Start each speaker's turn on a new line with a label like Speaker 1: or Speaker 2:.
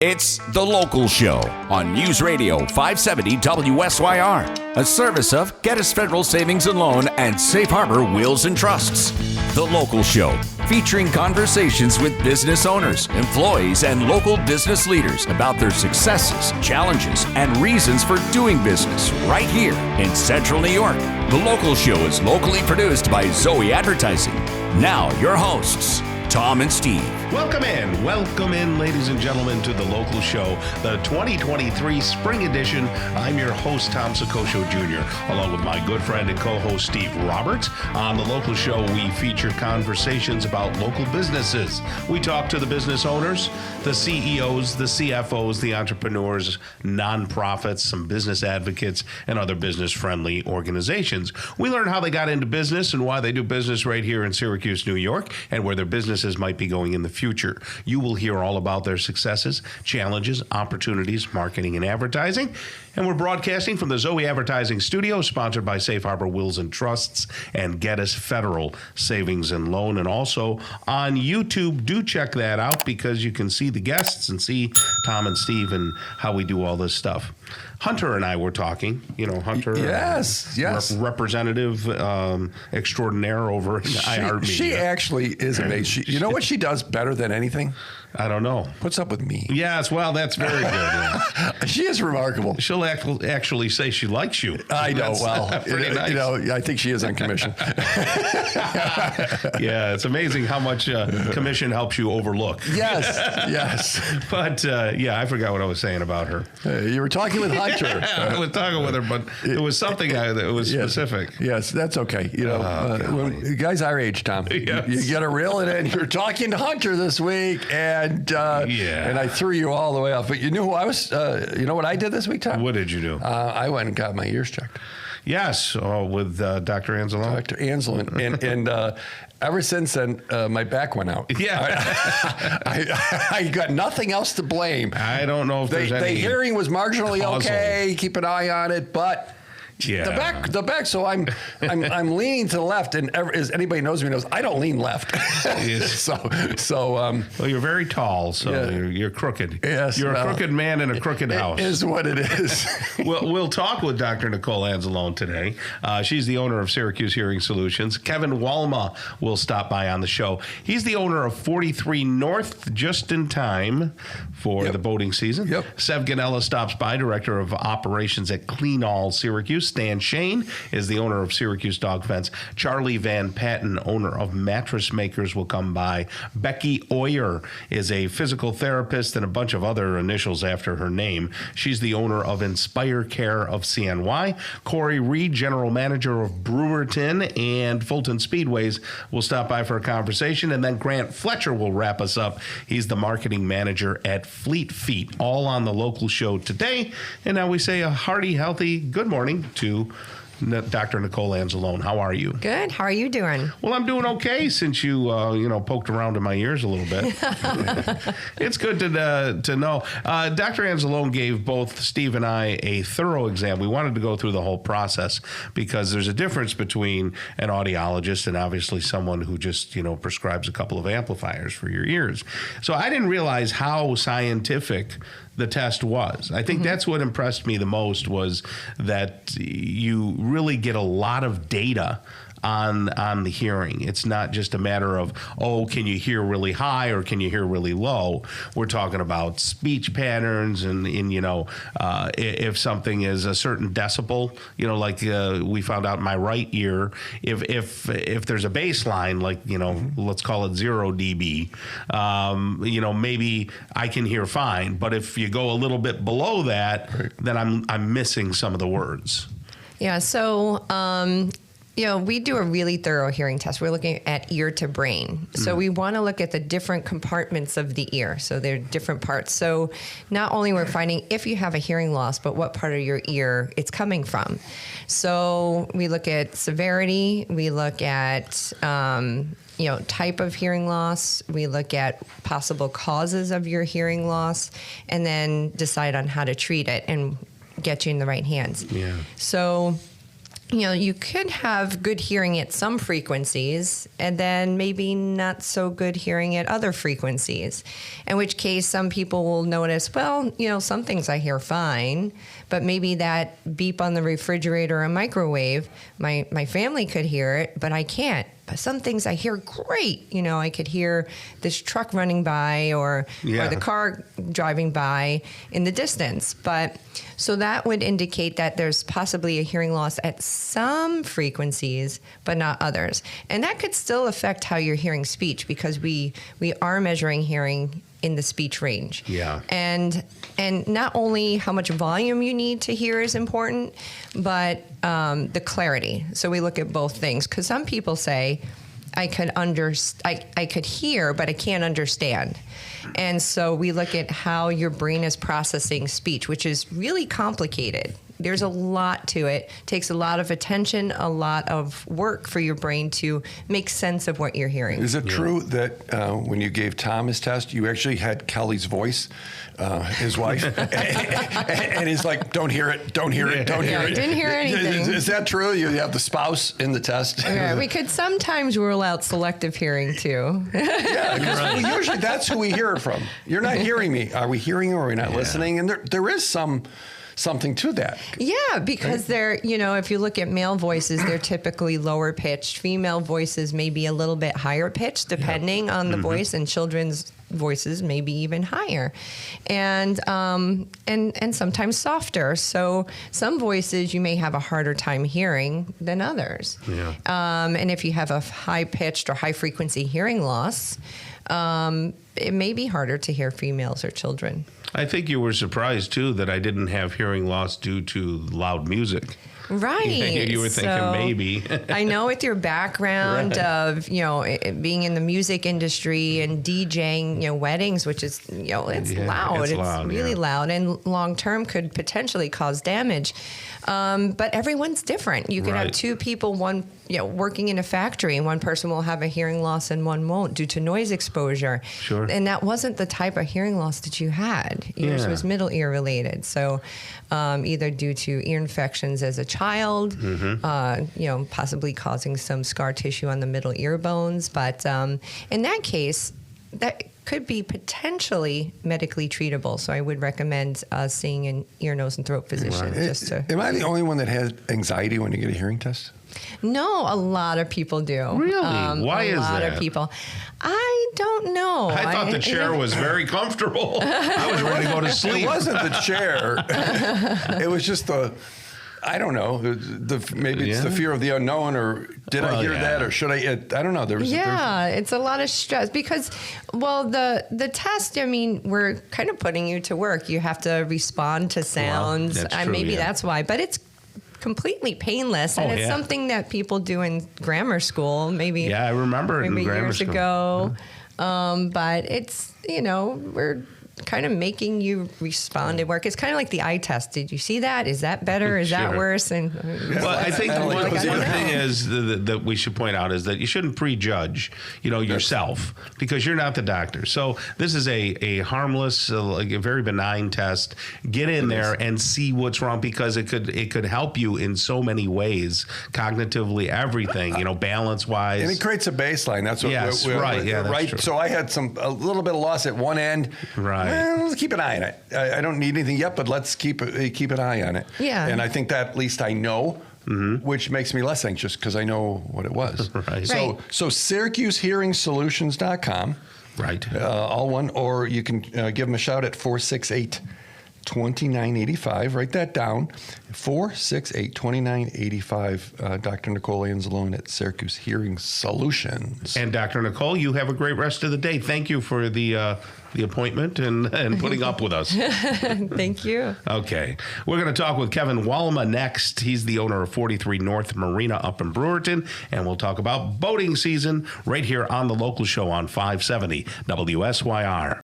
Speaker 1: It's The Local Show on News Radio 570 WSYR, a service of Geddes Federal Savings and Loan and Safe Harbor Wills and Trusts. The Local Show, featuring conversations with business owners, employees, and local business leaders about their successes, challenges, and reasons for doing business right here in Central New York. The Local Show is locally produced by Zoey Advertising. Now, your hosts, Tom and Steve.
Speaker 2: Welcome in, ladies and gentlemen, to The Local Show, the 2023 Spring Edition. I'm your host, Tom Soccocio Jr., along with my good friend and co-host, Steve Roberts. On The Local Show, we feature conversations about local businesses. We talk to the business owners, the CEOs, the CFOs, the entrepreneurs, nonprofits, some business advocates, and other business-friendly organizations. We learn how they got into business and why they do business right here in Syracuse, New York, and where their businesses might be going in the future. You will hear all about their successes, challenges, opportunities, marketing, and advertising. And we're broadcasting from the Zoey Advertising Studio, sponsored by Safe Harbor Wills and Trusts and Geddes Federal Savings and Loan. And also on YouTube, do check that out because you can see the guests and see Tom and Steve and how we do all this stuff. Hunter and I were talking, Hunter.
Speaker 3: Yes.
Speaker 2: Representative extraordinaire over in iHeartMedia.
Speaker 3: She actually is amazing. You know what she does better than anything?
Speaker 2: I don't know.
Speaker 3: Puts up with me.
Speaker 2: Yes, well, that's very good. Yeah.
Speaker 3: She is remarkable.
Speaker 2: She'll actually say she likes you.
Speaker 3: I know.
Speaker 2: That's pretty nice.
Speaker 3: I think she is on commission.
Speaker 2: Yeah, it's amazing how much commission helps you overlook.
Speaker 3: Yes.
Speaker 2: But, I forgot what I was saying about her.
Speaker 3: You were talking with Hunter.
Speaker 2: I was talking with her, but it was something that was specific.
Speaker 3: Yes, that's okay. When guys our age, Tom,
Speaker 2: yes.
Speaker 3: you got to reel it in. You're talking to Hunter this week, and I threw you all the way off. But you knew who I was. You know what I did this week, Tom?
Speaker 2: What did you do?
Speaker 3: I went and got my ears checked.
Speaker 2: Yes, with Dr. Anzalone.
Speaker 3: Dr. Anzalone. And ever since then, my back went out.
Speaker 2: Yeah.
Speaker 3: I got nothing else to blame.
Speaker 2: I don't know if there's any.
Speaker 3: The hearing was marginally okay. Keep an eye on it, but.
Speaker 2: Yeah.
Speaker 3: The back. So I'm leaning to the left, and as anybody knows me knows, I don't lean left.
Speaker 2: Well, you're very tall, so you're crooked.
Speaker 3: Yes,
Speaker 2: you're a crooked man in a crooked house.
Speaker 3: It is what it is.
Speaker 2: We'll talk with Dr. Nicole Anzalone today. She's the owner of Syracuse Hearing Solutions. Kevin Walma will stop by on the show. He's the owner of 43 North, just in time for the boating season.
Speaker 3: Yep.
Speaker 2: Sev Ganella stops by, director of operations at Clean All Syracuse. Stan Shane is the owner of Syracuse Dog Fence. Charlie Van Patten, owner of Mattress Makers, will come by. Becky Oyer is a physical therapist and a bunch of other initials after her name. She's the owner of Inspire Care of CNY. Corey Reed, general manager of Brewerton and Fulton Speedways, will stop by for a conversation. And then Grant Fletcher will wrap us up. He's the marketing manager at Fleet Feet, all on the Local Show today. And now we say a hearty, healthy good morning to Dr. Nicole Anzalone. How are you?
Speaker 4: Good. How are you doing?
Speaker 2: Well, I'm doing okay since you, poked around in my ears a little bit. It's good to know. Dr. Anzalone gave both Steve and I a thorough exam. We wanted to go through the whole process because there's a difference between an audiologist and obviously someone who just, prescribes a couple of amplifiers for your ears. So I didn't realize how scientific the test was. I think that's what impressed me the most was that you really get a lot of data on the hearing. It's not just a matter of, can you hear really high or can you hear really low? We're talking about speech patterns and if something is a certain decibel, like we found out in my right ear, if there's a baseline, like, let's call it 0 dB, maybe I can hear fine. But if you go a little bit below that, then I'm missing some of the words.
Speaker 4: Yeah. So, we do a really thorough hearing test. We're looking at ear to brain. So we want to look at the different compartments of the ear. So they're different parts. So not only we're finding if you have a hearing loss, but what part of your ear it's coming from. So we look at severity. We look at, type of hearing loss. We look at possible causes of your hearing loss and then decide on how to treat it and get you in the right hands.
Speaker 2: Yeah.
Speaker 4: So you could have good hearing at some frequencies and then maybe not so good hearing at other frequencies, in which case some people will notice, well, some things I hear fine, but maybe that beep on the refrigerator or microwave, my family could hear it, but I can't. But some things I hear great. I could hear this truck running by or the car driving by in the distance. So that would indicate that there's possibly a hearing loss at some frequencies, but not others. And that could still affect how you're hearing speech, because we are measuring hearing in the speech range.
Speaker 2: Yeah.
Speaker 4: And not only how much volume you need to hear is important, but the clarity. So we look at both things, because some people say, I could hear, but I can't understand. And so we look at how your brain is processing speech, which is really complicated. There's a lot to it. It takes a lot of attention, a lot of work for your brain to make sense of what you're hearing.
Speaker 3: Is it true that when you gave Tom his test, you actually had Kelly's voice, his wife, and he's like, don't hear it, don't hear it, don't hear it.
Speaker 4: Didn't hear anything.
Speaker 3: Is that true? You have the spouse in the test?
Speaker 4: Yeah, we could sometimes rule out selective hearing too.
Speaker 3: Yeah, because usually that's who we hear it from. You're not hearing me. Are we hearing or are we not listening? And there is something to that.
Speaker 4: Yeah, because they're, if you look at male voices, they're typically lower pitched. Female voices may be a little bit higher pitched, depending on the voice, and children's voices may be even higher, and sometimes softer. So some voices you may have a harder time hearing than others.
Speaker 2: Yeah.
Speaker 4: And if you have a high pitched or high frequency hearing loss, it may be harder to hear females or children.
Speaker 2: I think you were surprised, too, that I didn't have hearing loss due to loud music.
Speaker 4: Right.
Speaker 2: You were thinking maybe.
Speaker 4: I know with your background of, being in the music industry and DJing, weddings, which is, it's loud. It's really loud, and long term could potentially cause damage. But everyone's different. You could have two people, one, working in a factory, and one person will have a hearing loss and one won't due to noise exposure.
Speaker 2: Sure.
Speaker 4: And that wasn't the type of hearing loss that you had. Yours was middle ear related. So either due to ear infections as a child, possibly causing some scar tissue on the middle ear bones. But in that case, that could be potentially medically treatable. So I would recommend seeing an ear, nose, and throat physician.
Speaker 3: Am I the only one that has anxiety when you get a hearing test?
Speaker 4: No, a lot of people do.
Speaker 2: Really? Why is that?
Speaker 4: A lot of people. I don't know.
Speaker 2: I thought the chair was very comfortable. I was ready to go to sleep.
Speaker 3: It wasn't the chair. It was just I don't know. Maybe it's the fear of the unknown, or did I hear that, or should I? I don't know.
Speaker 4: It's a lot of stress because, the test. I mean, we're kind of putting you to work. You have to respond to sounds.
Speaker 2: Well, that's true,
Speaker 4: that's why. But it's completely painless, and it's something that people do in grammar school. Maybe.
Speaker 2: Yeah, I remember it in grammar
Speaker 4: years
Speaker 2: school.
Speaker 4: ago. But it's we're kind of making you respond at work. It's kind of like the eye test. Did you see that? Is that better? Is that worse? And
Speaker 2: I think one thing is that we should point out is that you shouldn't prejudge, yourself, because you're not the doctor. So this is a harmless, a very benign test. Get in there and see what's wrong, because it could help you in so many ways, cognitively, everything, balance wise.
Speaker 3: And it creates a baseline. That's what.
Speaker 2: Yes, right. Yeah, that's true.
Speaker 3: So I had a little bit of loss at one end.
Speaker 2: Right.
Speaker 3: Well, let's keep an eye on it. I don't need anything yet, but let's keep an eye on it.
Speaker 4: Yeah.
Speaker 3: And I think that at least I know, which makes me less anxious because I know what it was.
Speaker 2: Right.
Speaker 3: So SyracuseHearingSolutions.com.
Speaker 2: Right.
Speaker 3: All one, or you can give them a shout at 468-2985. Write that down. 468-2985. Dr. Nicole Anzalone at Syracuse Hearing Solutions.
Speaker 2: And Dr. Nicole, you have a great rest of the day. Thank you for the appointment and putting up with us.
Speaker 4: Thank you.
Speaker 2: Okay. We're going to talk with Kevin Walma next. He's the owner of 43 North Marina up in Brewerton, and we'll talk about boating season right here on the local show on 570 WSYR.